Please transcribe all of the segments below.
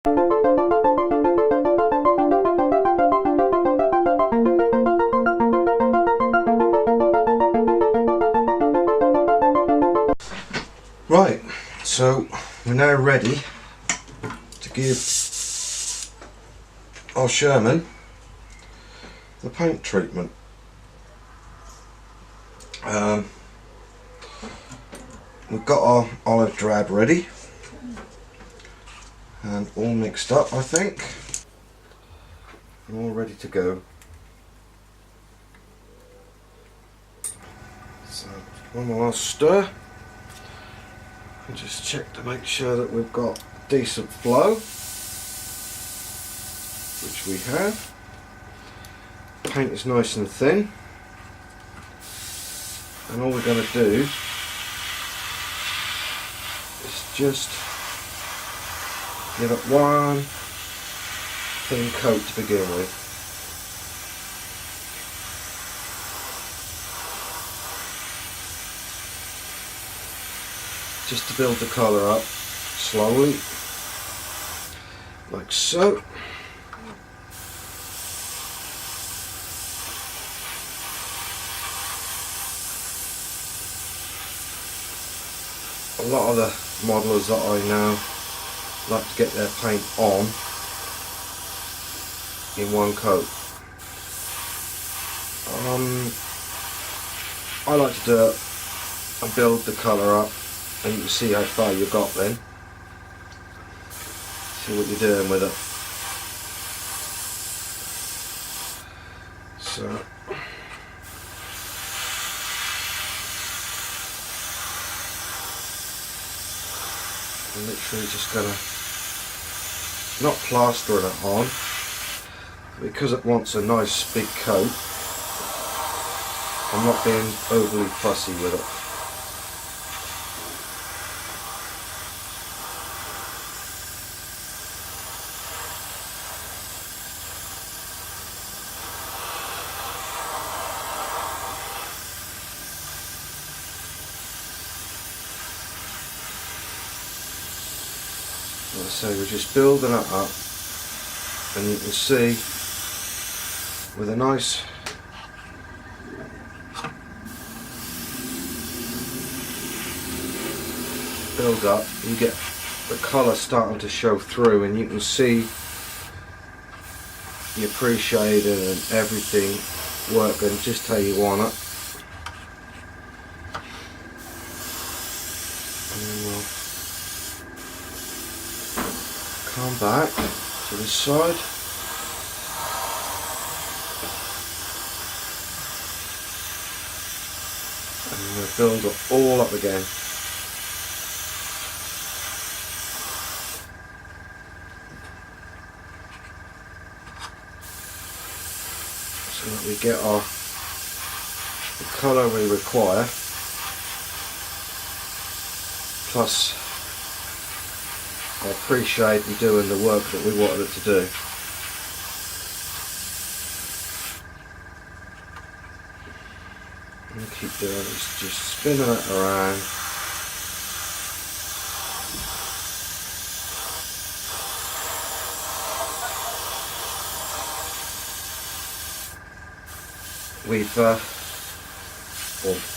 Right, so we're now ready to give our Sherman the paint treatment. We've got our olive drab ready and all mixed up, I think, and all ready to go. So one last stir and just check to make sure that we've got decent flow, which we have. Paint is nice and thin, and all we're going to do is just give it one thin coat to begin with. Just to build the colour up slowly, like so. A lot of the modelers that I know like to get their paint on in one coat. I like to do it and build the colour up, and you can see how far you got then. See what you're doing with it. So I'm literally just gonna not plaster it on, because it wants a nice big coat. I'm not being overly fussy with it. So we're just building it up, and you can see with a nice build up, you get the colour starting to show through, and you can see your pre-shading and everything working just how you want it. And then we'll come back to this side, and we'll build it all up again. So that we get the colour we require, plus I appreciate you doing the work that we wanted it to do. And keep doing this, just spinning it around.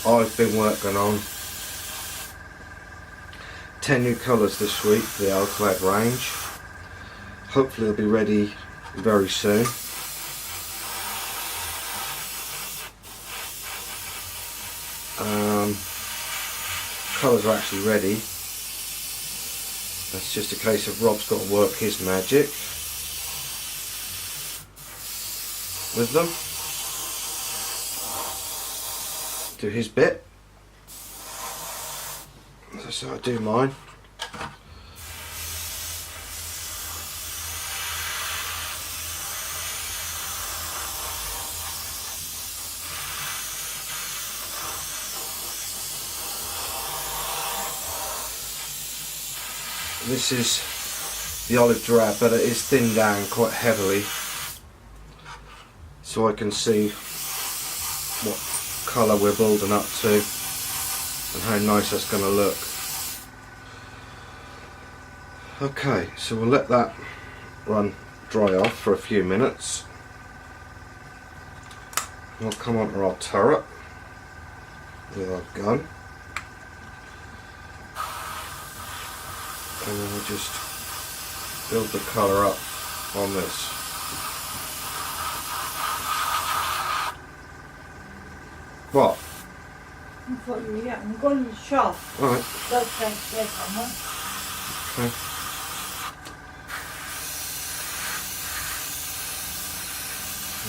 I've been working on 10 new colours this week for the Alclad range. Hopefully they'll be ready very soon. Colours are actually ready. That's just a case of Rob's got to work his magic with them. Do his bit. So I do mine. This is the olive drab, but it is thinned down quite heavily, so I can see what colour we're building up to and how nice that's going to look. Okay, so we'll let that dry off for a few minutes. We'll come onto our turret with our gun, and then we'll just build the colour up on this. What? I thought you were getting the gun shot. Alright. That's huh? Okay.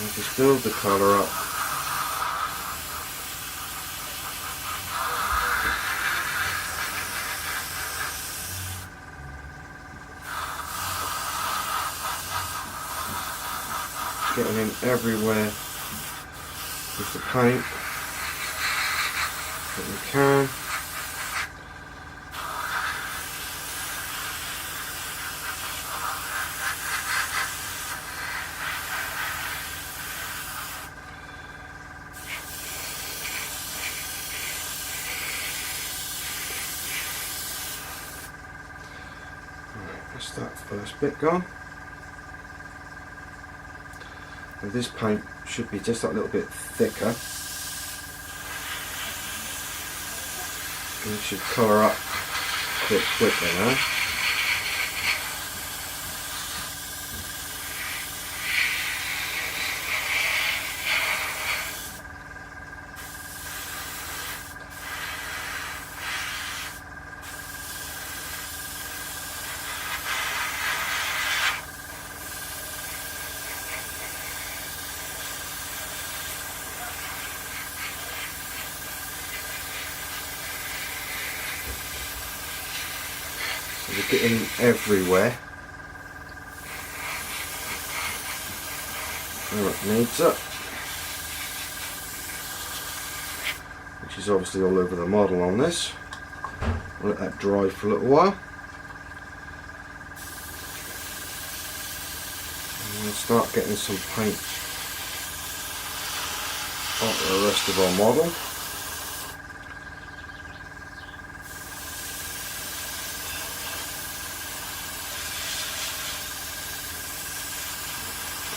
I'll just build the colour up. Getting in everywhere with the paint that we can. That's that first bit gone. And this paint should be just that little bit thicker. And it should colour up a bit quicker now. So we're getting everywhere where it needs it, which is obviously all over the model on this. We'll let that dry for a little while. And we'll start getting some paint onto the rest of our model.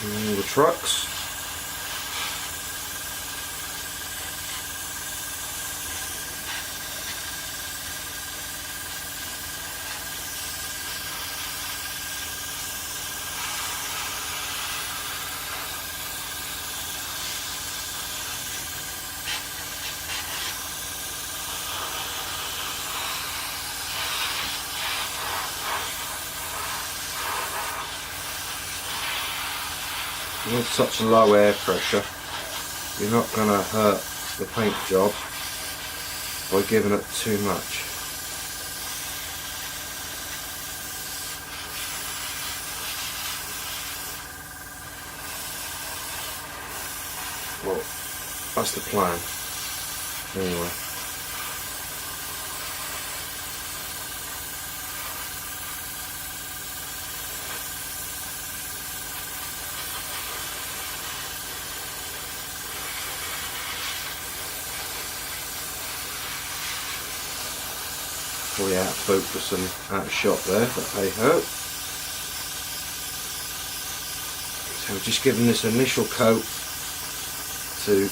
And all the trucks. With such low air pressure, you're not going to hurt the paint job by giving it too much. Well, that's the plan, anyway. Probably out of focus and out of shot there, but hey ho. So we're just giving this initial coat to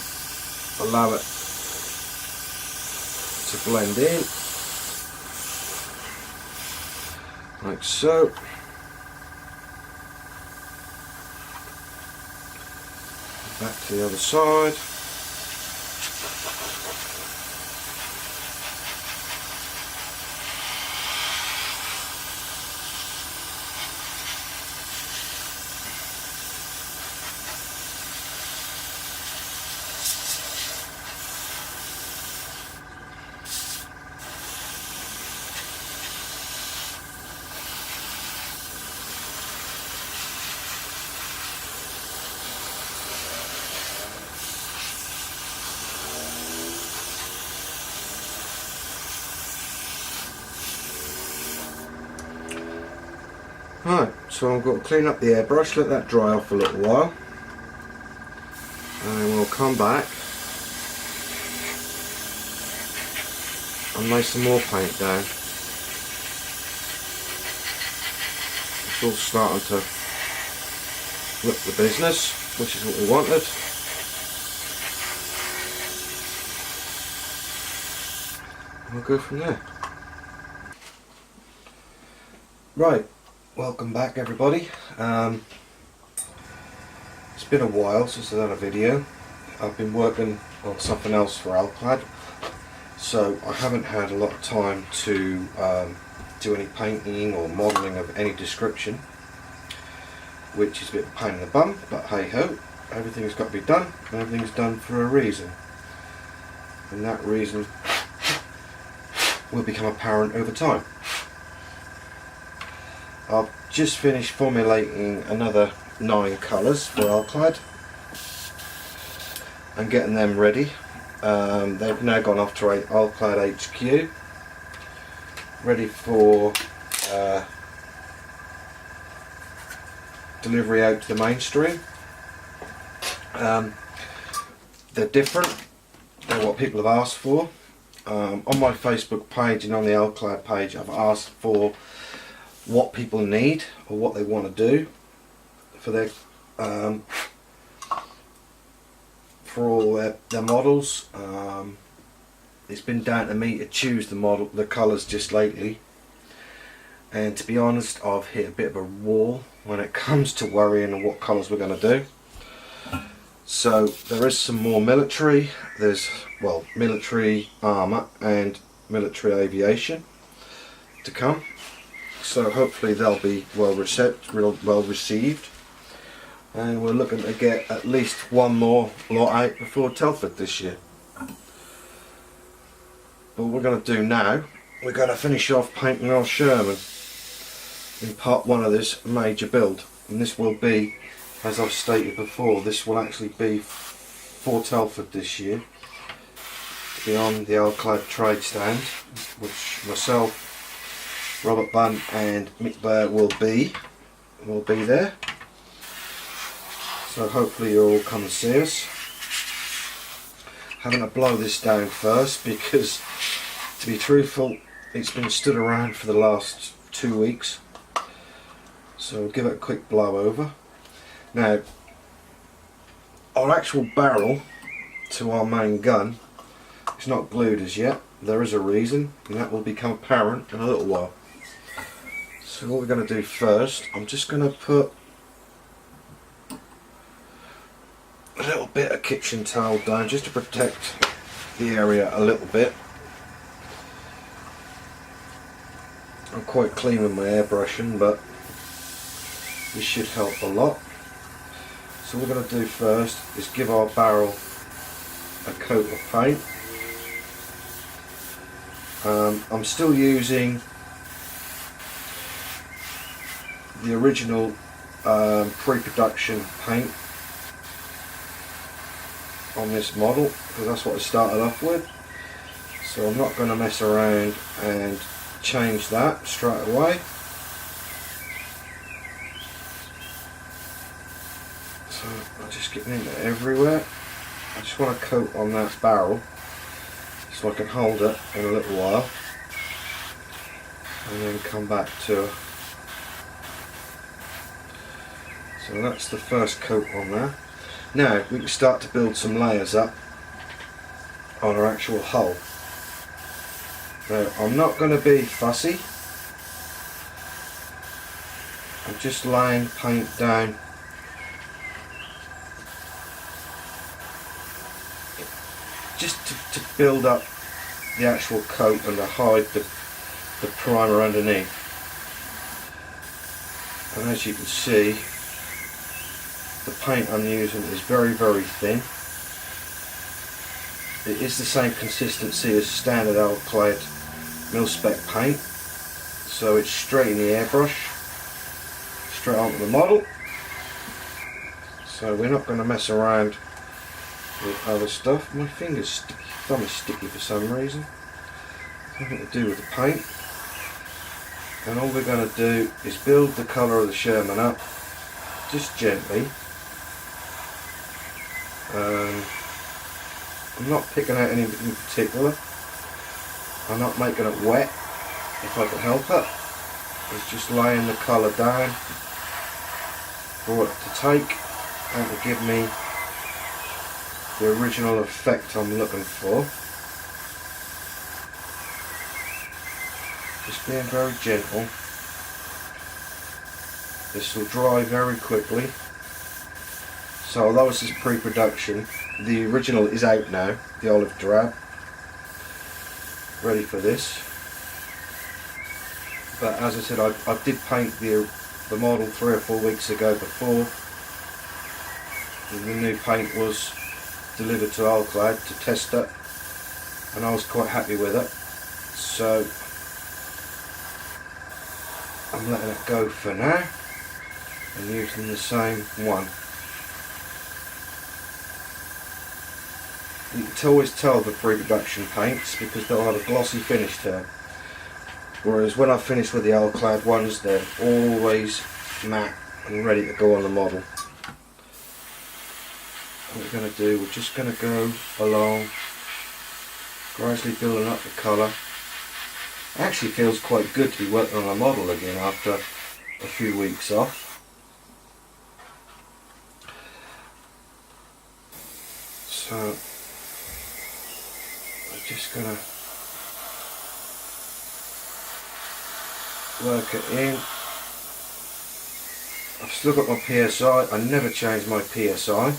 allow it to blend in, like so. Back to the other side. Right, so I've got to clean up the airbrush, let that dry off a little while, and then we'll come back and lay some more paint down. It's all starting to look the business, which is what we wanted. We'll go from there. Right, welcome back everybody. It's been a while since I've done a video. I've been working on something else for Alclad, so I haven't had a lot of time to do any painting or modelling of any description, which is a bit of a pain in the bum, but hey ho, everything's got to be done, and everything's done for a reason, and that reason will become apparent over time. I've just finished formulating another 9 colours for Alclad and getting them ready. They've now gone off to Alclad HQ, ready for delivery out to the mainstream. They're different, they're what people have asked for. On my Facebook page and on the Alclad page, I've asked for what people need or what they want to do for their for all their models. It's been down to me to choose the colours just lately, and to be honest, I've hit a bit of a wall when it comes to worrying what colours we're going to do. So there is some more military. There's, well, military armour and military aviation to come. So hopefully they'll be well received, and we're looking to get at least one more lot out before Telford this year. But what we're going to do now, we're going to finish off painting our Sherman in part 1 of this major build, and this will be, as I've stated before, this will actually be for Telford this year, to be on the Alclad trade stand, which myself, Robert Bunn and Mick Blair will be there. So hopefully you'll all come and see us. Having to blow this down first because, to be truthful, it's been stood around for the last 2 weeks. So we'll give it a quick blow over. Now, our actual barrel to our main gun is not glued as yet. There is a reason, and that will become apparent in a little while. So what we're going to do first, I'm just going to put a little bit of kitchen towel down just to protect the area a little bit. I'm quite clean with my airbrushing, but this should help a lot. So what we're going to do first is give our barrel a coat of paint. I'm still using the original pre-production paint on this model, because that's what I started off with, so I'm not going to mess around and change that straight away. So I'm just getting into everywhere. I just want to coat on that barrel so I can hold it in a little while and then come back to it. So that's the first coat on there. Now we can start to build some layers up on our actual hull. Now I'm not going to be fussy. I'm just laying paint down just to build up the actual coat and to hide the primer underneath. And as you can see, the paint I'm using is very, very thin. It is the same consistency as standard Alclad mil-spec paint, so it's straight in the airbrush, straight onto the model. So we're not going to mess around with other stuff. My finger's sticky, thumb is sticky for some reason. Nothing to do with the paint. And all we're going to do is build the colour of the Sherman up, just gently. I'm not picking out anything in particular. I'm not making it wet if I can help it. It's just laying the colour down for it to take and to give me the original effect I'm looking for. Just being very gentle. This will dry very quickly. So although this is pre-production, the original is out now, the olive drab, ready for this. But as I said, I did paint the model 3 or 4 weeks ago before the new paint was delivered to Alclad to test it, and I was quite happy with it. So I'm letting it go for now and using the same one. You can always tell the pre-production paints because they'll have a glossy finish to them. Whereas when I finish with the Alclad ones, they're always matte and ready to go on the model. What we're going to do, we're just going to go along, gradually building up the colour. It actually feels quite good to be working on a model again after a few weeks off. So I'm just going to work it in. I've still got my PSI. I never changed my PSI.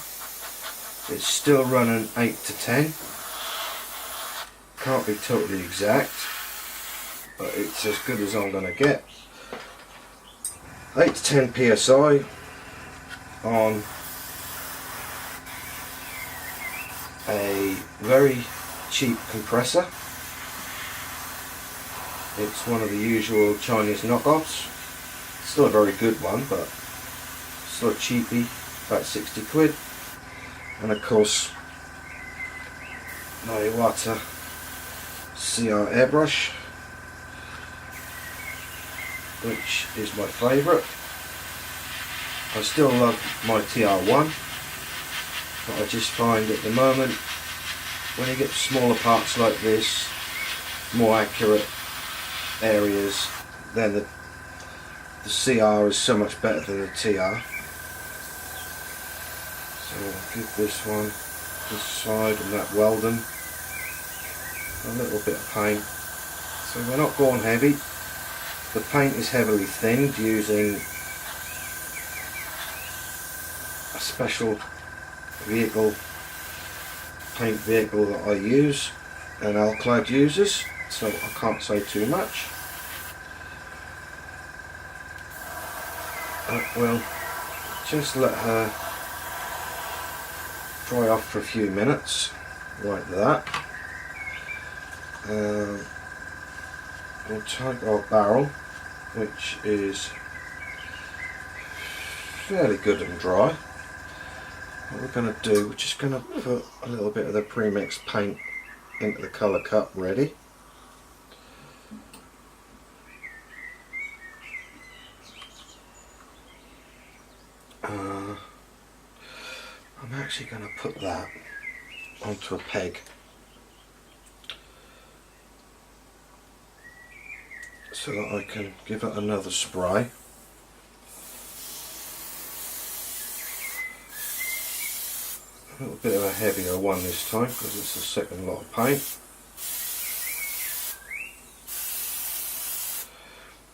It's still running 8 to 10. Can't be totally exact, but it's as good as I'm going to get. 8 to 10 PSI on a very cheap compressor. It's one of the usual Chinese knockoffs. Still a very good one, but still a cheapie, about 60 quid. And of course, my Iwata CR airbrush, which is my favourite. I still love my TR1, but I just find at the moment, when you get smaller parts like this, more accurate areas, then the CR is so much better than the TR. So I'll give this one, this side and that welding, a little bit of paint. So we're not going heavy. The paint is heavily thinned using a special paint vehicle that I use and Alclad uses, so I can't say too much. We'll just let her dry off for a few minutes, like that. We'll take our barrel, which is fairly good and dry. What we're going to do, we're just going to put a little bit of the pre-mixed paint into the colour cup ready. I'm actually going to put that onto a peg so that I can give it another spray. A little bit of a heavier one this time because it's the second lot of paint.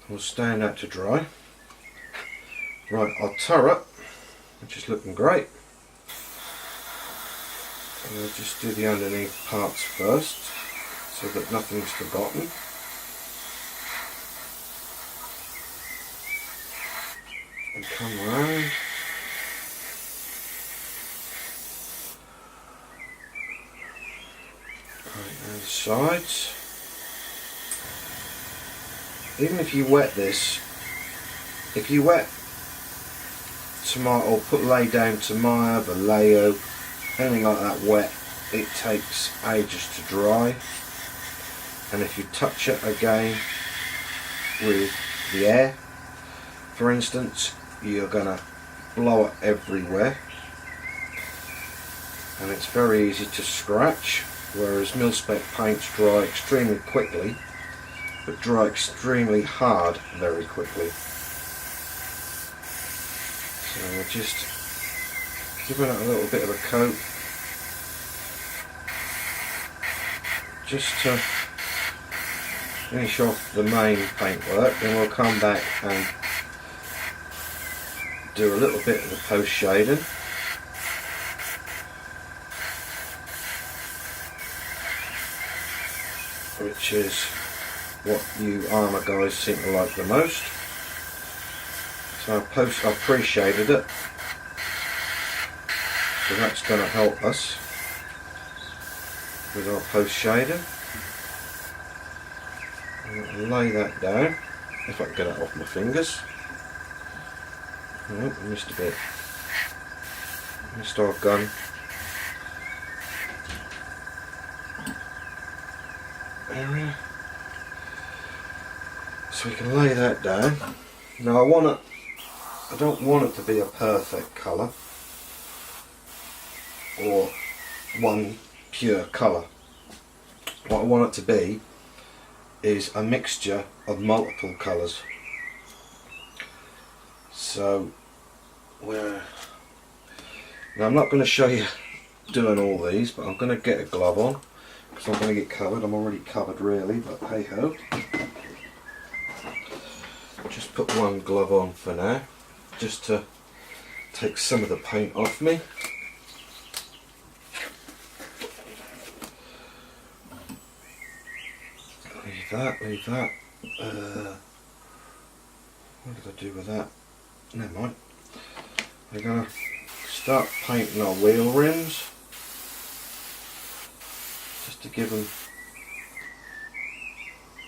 We'll stand that to dry. Right, our turret, which is looking great. And we'll just do the underneath parts first so that nothing's forgotten. And come around. Right, and the sides. Even if you wet this, if you wet Tamiya or lay down Tamiya, Vallejo, anything like that wet, it takes ages to dry. And if you touch it again with the air, for instance, you're going to blow it everywhere. And it's very easy to scratch, whereas mil-spec paints dry extremely quickly, but dry extremely hard very quickly. So And we're just giving it a little bit of a coat, just to finish off the main paintwork. Then we'll come back and do a little bit of the post shading. Which is what you armour guys seem to like the most. So I pre-shaded it, so that's going to help us with our post shading. I'll lay that down if I can get it off my fingers. Oh, I missed a bit. Missed our gun. Area. So we can lay that down. Now I don't want it to be a perfect colour or one pure colour. What I want it to be is a mixture of multiple colours. So now I'm not going to show you doing all these, but I'm going to get a glove on because I'm going to get covered. I'm already covered really, but hey ho. Just put one glove on for now, just to take some of the paint off me. Leave that. What did I do with that? Never mind. We're going to start painting our wheel rims, just to give them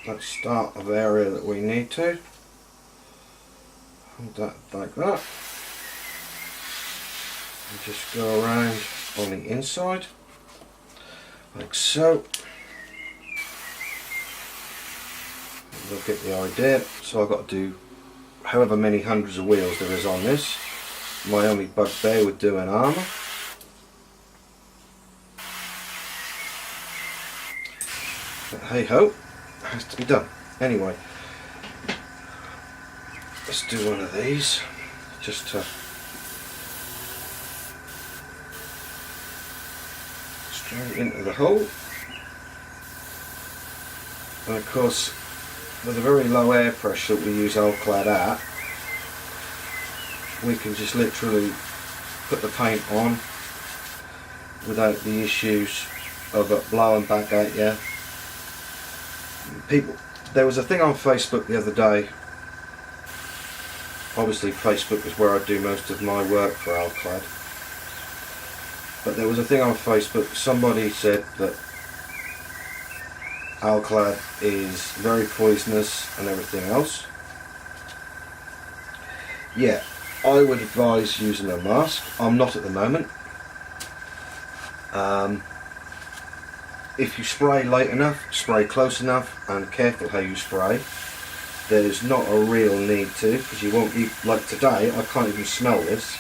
that start of area that we need to. Hold that like that. And just go around on the inside, like so. You'll get the idea. So I've got to do however many hundreds of wheels there is on this. My only bugbear with doing armour. But hey ho, it has to be done. Anyway, let's do one of these just to straight into the hole. And of course, with a very low air pressure that we use Alclad at, we can just literally put the paint on without the issues of it blowing back at you. There was a thing on Facebook the other day. Obviously Facebook is where I do most of my work for Alclad, but there was a thing on Facebook, somebody said that Alclad is very poisonous and everything else. Yeah, I would advise using a mask. I'm not at the moment. If you spray late enough, spray close enough, and careful how you spray, there's not a real need to, because you won't, like today, I can't even smell this.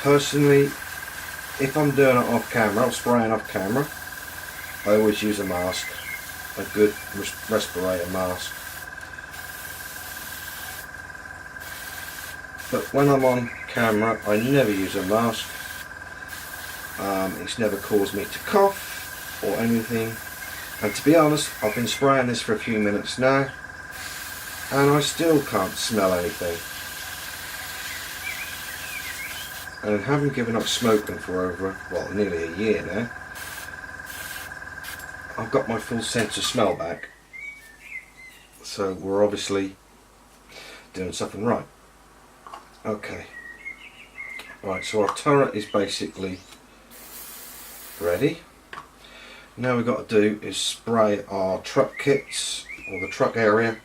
Personally, if I'm doing it off camera, or spraying off camera, I always use a mask, a good respirator mask. But when I'm on camera, I never use a mask. It's never caused me to cough or anything. And to be honest, I've been spraying this for a few minutes now, and I still can't smell anything. And having given up smoking for over, well, nearly a year now, I've got my full sense of smell back. So we're obviously doing something right. Okay. Right, so our turret is basically ready. Now we've got to do is spray our truck kits, or the truck area.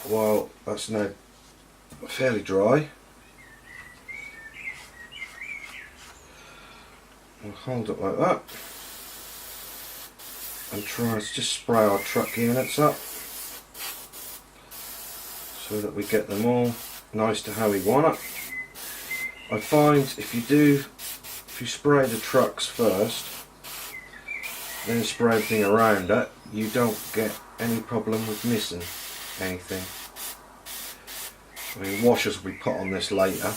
Well, that's now fairly dry. We'll hold it like that and try to just spray our truck units up so that we get them all nice to how we want it. I find if you spray the trucks first, then spray everything around it, you don't get any problem with missing anything. I mean, washers will be put on this later.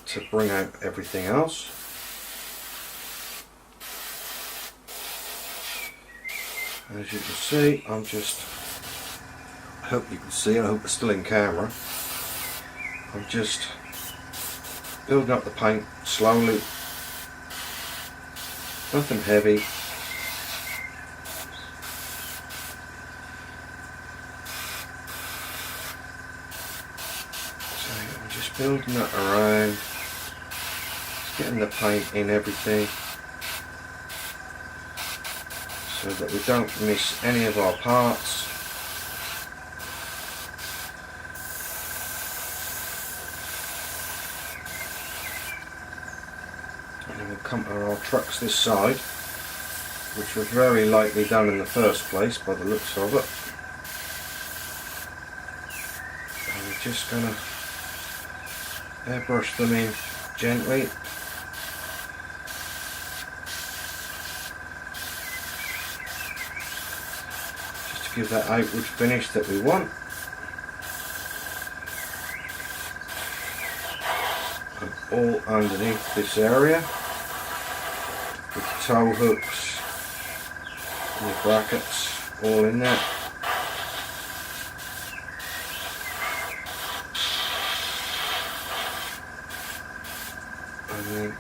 To bring out everything else. As you can see, I hope you can see, I hope it's still in camera. I'm just building up the paint slowly, nothing heavy. So I'm just building that around, just getting the paint in everything, so that we don't miss any of our parts. And then we'll come to our trucks this side, which was very lightly done in the first place by the looks of it. And we're just going to airbrush them in gently. Give that outward finish that we want. And all underneath this area with the toe hooks and the brackets all in there. And then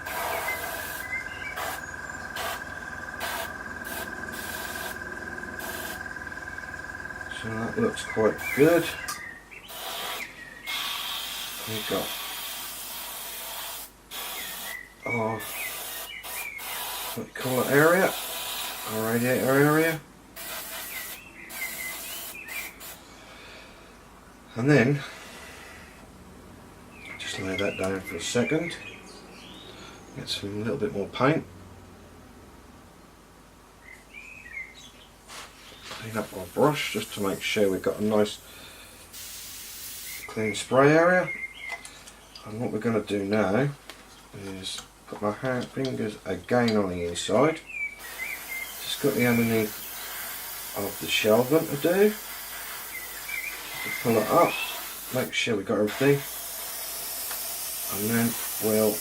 so that looks quite good. We've got our, what do you call it, area, our radiator area. And then, just lay that down for a second, get some little bit more paint. Clean up our brush just to make sure we've got a nice clean spray area. And what we're going to do now is put my fingers again on the inside. Just got the underneath of the shelving to do. To pull it up, make sure we got everything, and then we'll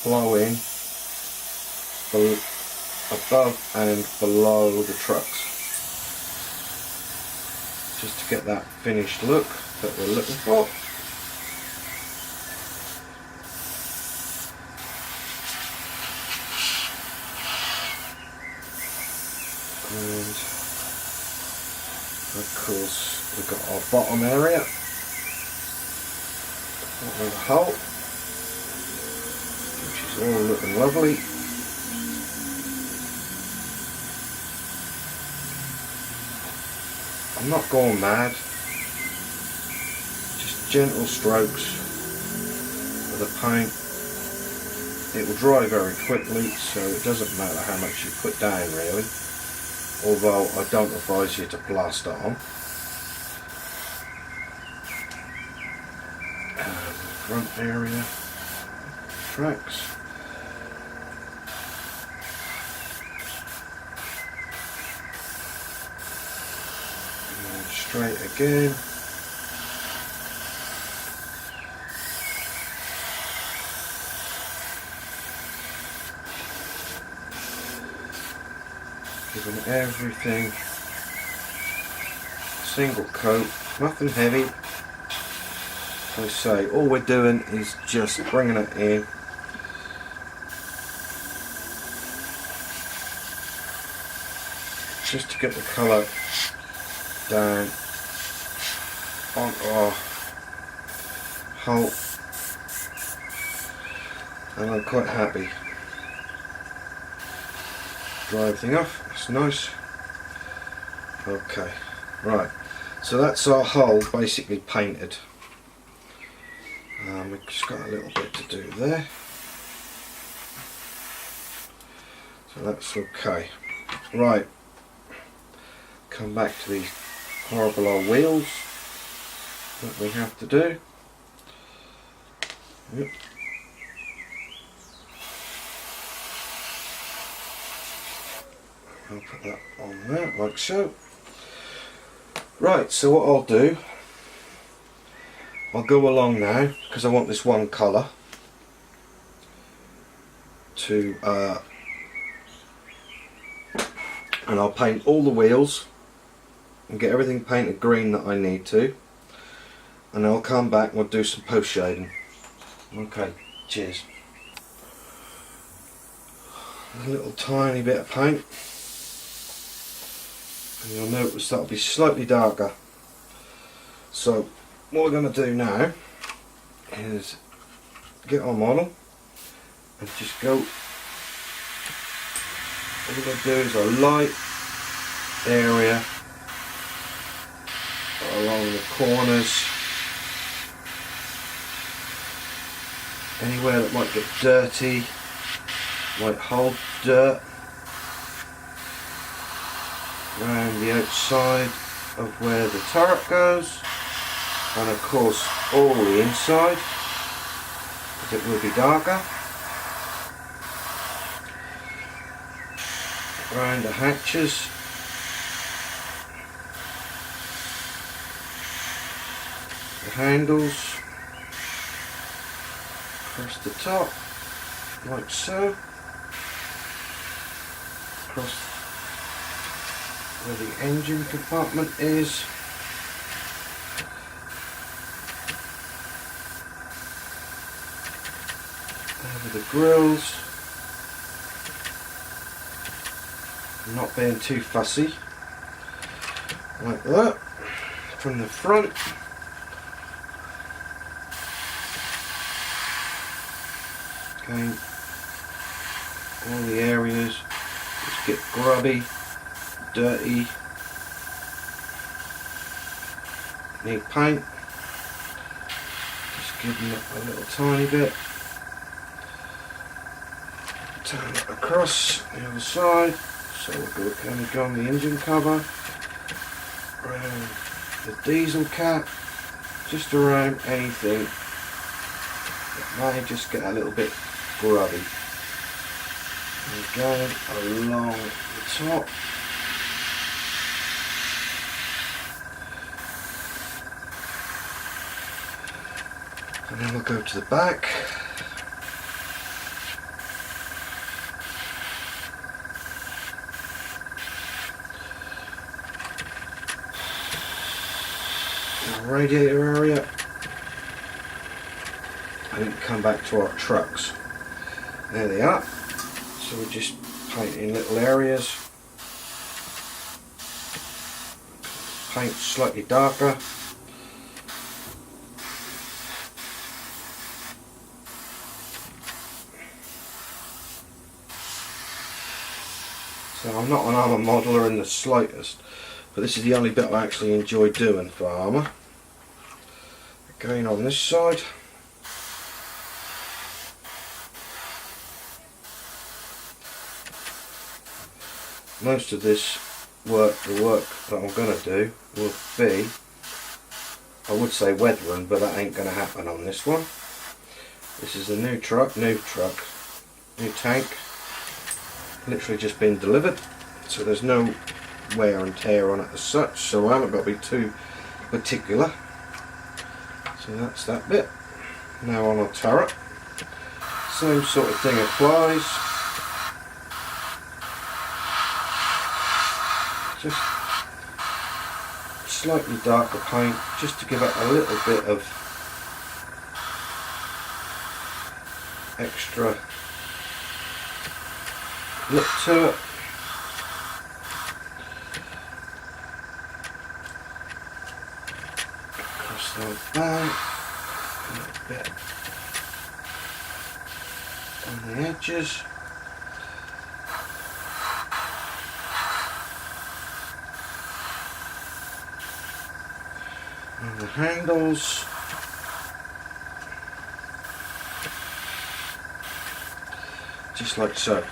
blow in above and below the trucks, just to get that finished look that we're looking for. And of course we've got our bottom area with the hole, which is all looking lovely. I'm not going mad, just gentle strokes with the paint. It will dry very quickly, so it doesn't matter how much you put down really, although I don't advise you to plaster on. And the front area, tracks. Straight again. Giving everything a single coat, nothing heavy. Like I say, all we're doing is just bringing it in. Just to get the colour down on our hole, and I'm quite happy. Dry everything off, that's nice. Okay, right, so that's our hole basically painted. We've just got a little bit to do there, so that's okay. Right, come back to these horrible old wheels that we have to do. Yep. I'll put that on there, like so. Right, so what I'll do, I'll go along now, because I want this one colour, to and I'll paint all the wheels and get everything painted green that I need to, and I'll come back and we'll do some post shading. Okay, cheers. A little tiny bit of paint, and you'll notice that'll be slightly darker. So what we're going to do now is get our model and just go, all we're going to do is a light area along the corners, anywhere that might get dirty, might hold dirt, around the outside of where the turret goes, and of course all the inside, because it will be darker, around the hatches, the handles, across the top, like so, across where the engine compartment is, over the grills. Not being too fussy, like that, from the front. Okay, all the areas just get grubby, dirty, need paint, just give them a little tiny bit, turn it across the other side, so we'll go on the engine cover, around the diesel cap, just around anything that may just get a little bit grubby. Again, along the top. And then we'll go to the back. The radiator area. And then come back to our trucks. There they are. So we're just painting little areas. Paint slightly darker. So I'm not an armour modeller in the slightest, but this is the only bit I actually enjoy doing for armour. Going on this side. Most of this work, the work that I'm going to do, will be, I would say weathering, but that ain't going to happen on this one. This is a new tank, literally just been delivered, so there's no wear and tear on it as such, so I haven't got to be too particular. So that's that bit. Now on our turret, same sort of thing applies. Just slightly darker paint, just to give it a little bit of extra look to it. Across the back, a little bit on the edges. And the handles, just like so.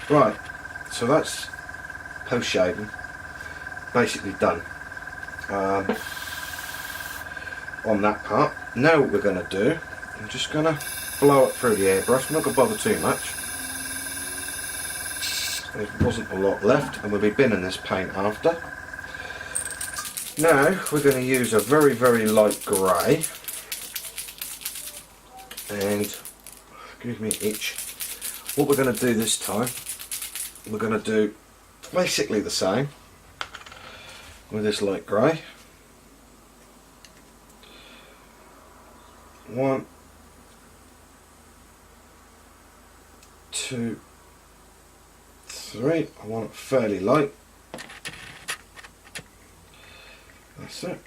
Right, so that's post shading basically done on that part. Now what we're going to do, I'm just going to blow it through the airbrush. I'm not going to bother too much. There wasn't a lot left, and we'll be binning this paint after. Now we're going to use a very, very light grey, and excuse me itch. What we're going to do this time, we're going to do basically the same with this light grey. 1, 2, 3. I want it fairly light. That's it.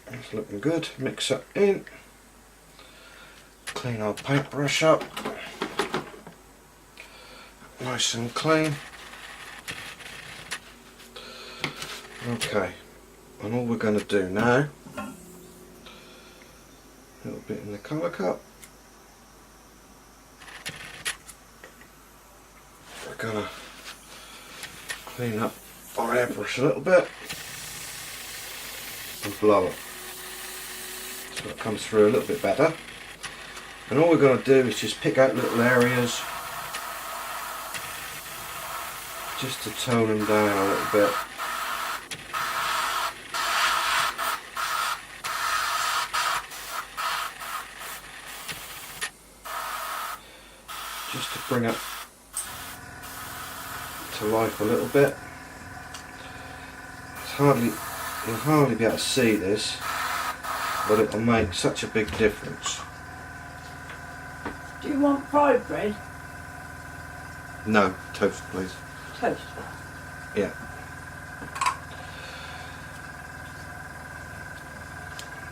That's looking good. Mix it in. Clean our paintbrush up. Nice and clean. Okay. And all we're going to do now, a little bit in the colour cup. We're going to clean up our airbrush a little bit and blow it so it comes through a little bit better. And all we're going to do is just pick out little areas just to tone them down a little bit. Just to bring it to life a little bit. You'll hardly be able to see this, but it'll make such a big difference. Do you want fried bread? No, toast please. Toast. Yeah.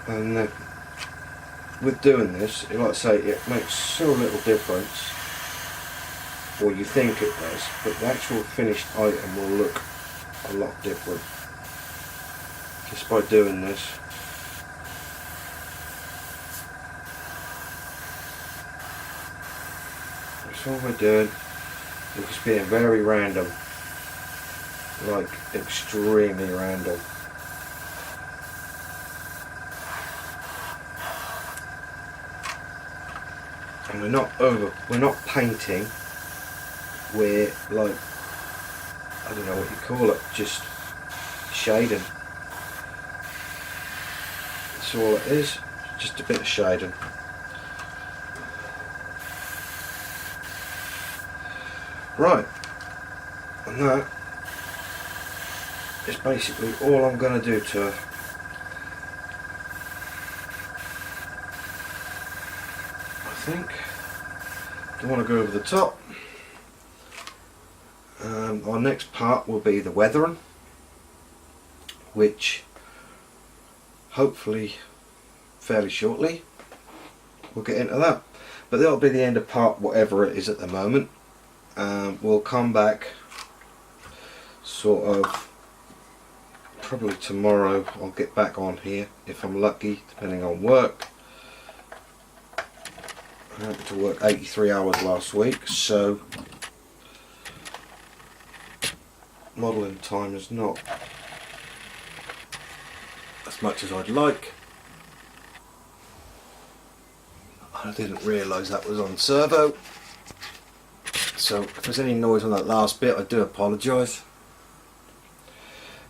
And with doing this, like I say, it makes so little difference, or you think it does, but the actual finished item will look a lot different just by doing this. That's all we're doing. It's just being very random, like extremely random. And we're not painting, we're like, I don't know what you call it, just shading. That's all it is, just a bit of shading. Right, and that is basically all I'm going to do to her. I think. Don't want to go over the top. Our next part will be the weathering, which hopefully fairly shortly we'll get into that. But that'll be the end of part whatever it is at the moment. We'll come back sort of probably tomorrow. I'll get back on here if I'm lucky, depending on work. I had to work 83 hours last week, so modelling time is not as much as I'd like. I didn't realise that was on servo, so if there's any noise on that last bit, I do apologise.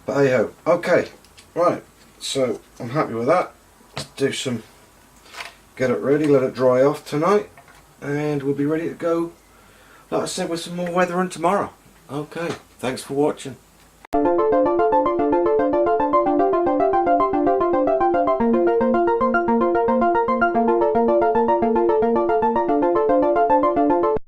But hey ho, okay, right, so I'm happy with that. Let's do some, get it ready, let it dry off tonight, and we'll be ready to go, like I said, with some more weathering tomorrow. Okay, thanks for watching.